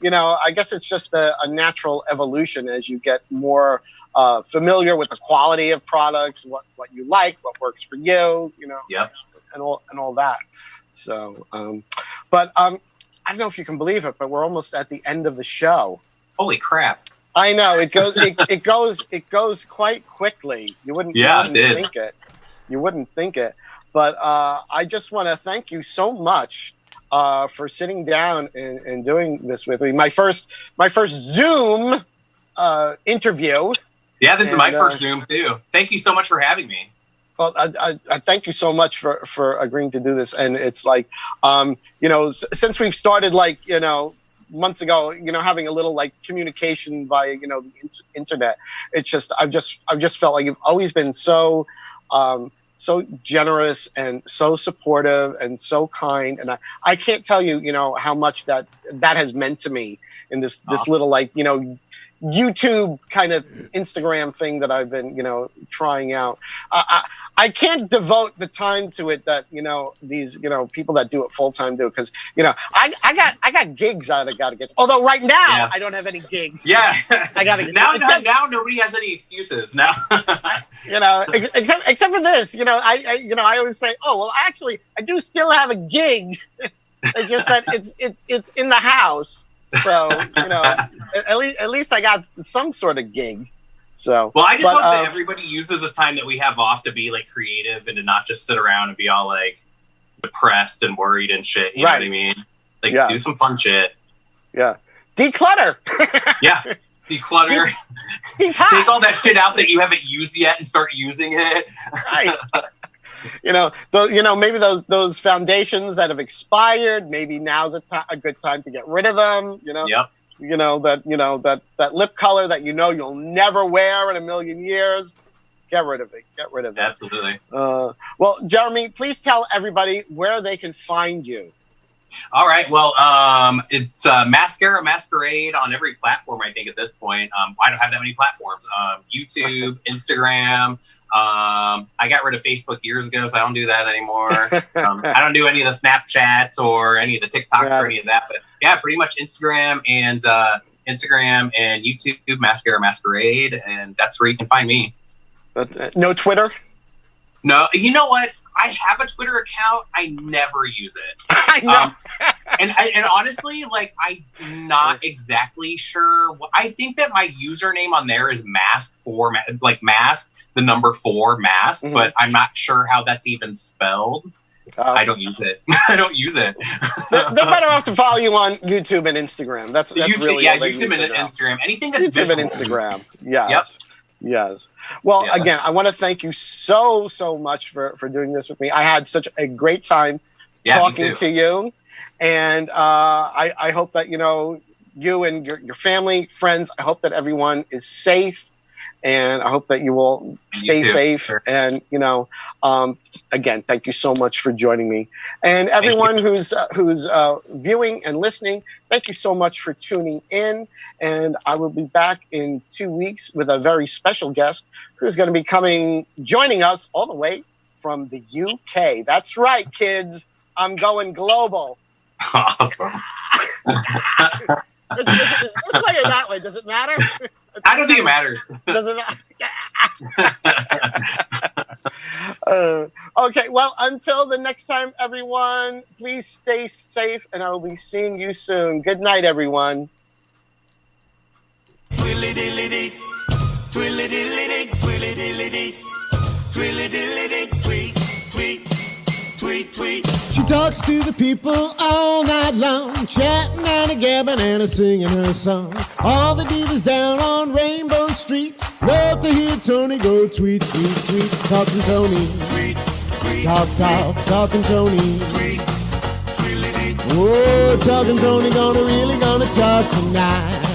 I guess it's just a natural evolution as you get more familiar with the quality of products, what you like, what works for you,
Yep.
and all that. So, but I don't know if you can believe it, but we're almost at the end of the show.
Holy crap!
I know it goes. It goes quite quickly. You wouldn't think it. You wouldn't think it. But I just want to thank you so much for sitting down and doing this with me. My first Zoom interview.
Yeah, this is my first Zoom too. Thank you so much for having me.
Well, I thank you so much for agreeing to do this. And it's like, since we've started months ago, having a little like communication via, the internet, it's just, I've just felt like you've always been so generous and so supportive and so kind. And I can't tell you, how much that has meant to me in this little YouTube kind of Instagram thing that I've been, trying out. I can't devote the time to it that, these, people that do it full time do. Cause I got gigs I got to get. Although right now I don't have any gigs.
Yeah.
I got to get
now nobody has any excuses now.
except for this, I always say, oh, well, actually I do still have a gig. It's just that it's in the house. So, at least I got some sort of gig. So,
well, I just hope that everybody uses this time that we have off to be like creative and to not just sit around and be all like depressed and worried and shit. You know what I mean? Like do some fun shit.
Yeah. Declutter.
Yeah. Declutter. Take all that shit out that you haven't used yet and start using it.
Right. Maybe those foundations that have expired. Maybe now's a good time to get rid of them.
Yep.
That lip color that you'll never wear in a million years. Get rid of it.
Absolutely.
Well, Jeremy, please tell everybody where they can find you.
All right. Well, it's Mascara, Masquerade on every platform, I think, at this point. I don't have that many platforms. YouTube, Instagram. I got rid of Facebook years ago, so I don't do that anymore. I don't do any of the Snapchats or any of the TikToks or any of that. But yeah, pretty much Instagram and YouTube, Mascara, Masquerade. And that's where you can find me.
No Twitter?
No. You know what? I have a Twitter account. I never use it.
I know.
And honestly, like, I'm not exactly sure. I think that my username on there is mask, the number 4 mask, but I'm not sure how that's even spelled. I don't use it.
They're better off to follow you on YouTube and Instagram. That's
YouTube,
really
YouTube and Instagram. Anything that's
YouTube
visual.
and Instagram. Yes.
Yep.
Yes. Well, again, I want to thank you so much for doing this with me. I had such a great time talking to you, and I hope that you and your family, friends. I hope that everyone is safe, and I hope that you will stay safe.
Sure.
And again, thank you so much for joining me, and everyone who's viewing and listening. Thank you so much for tuning in, and I will be back in 2 weeks with a very special guest who's going to be joining us all the way from the UK. That's right, kids. I'm going global.
Awesome.
This way or that way, does it matter?
I don't think it matters.
Does it matter? Okay, well, until the next time, everyone, please stay safe, and I will be seeing you soon. Good night, everyone.
Twilly-dilly-dee, twilly-dilly-dee, twilly-dilly-dee, twilly-dilly-dee, tweet, tweet, tweet, tweet.
She talks to the people all night long, chatting and a-gabbing and a-singing her song. All the divas down on Rainbow Street love to hear Toni go tweet, tweet, tweet. Talking Toni,
Tweet, tweet,
talking Toni.
tweet, twilly-dee.
Whoa, talking Toni, gonna talk tonight.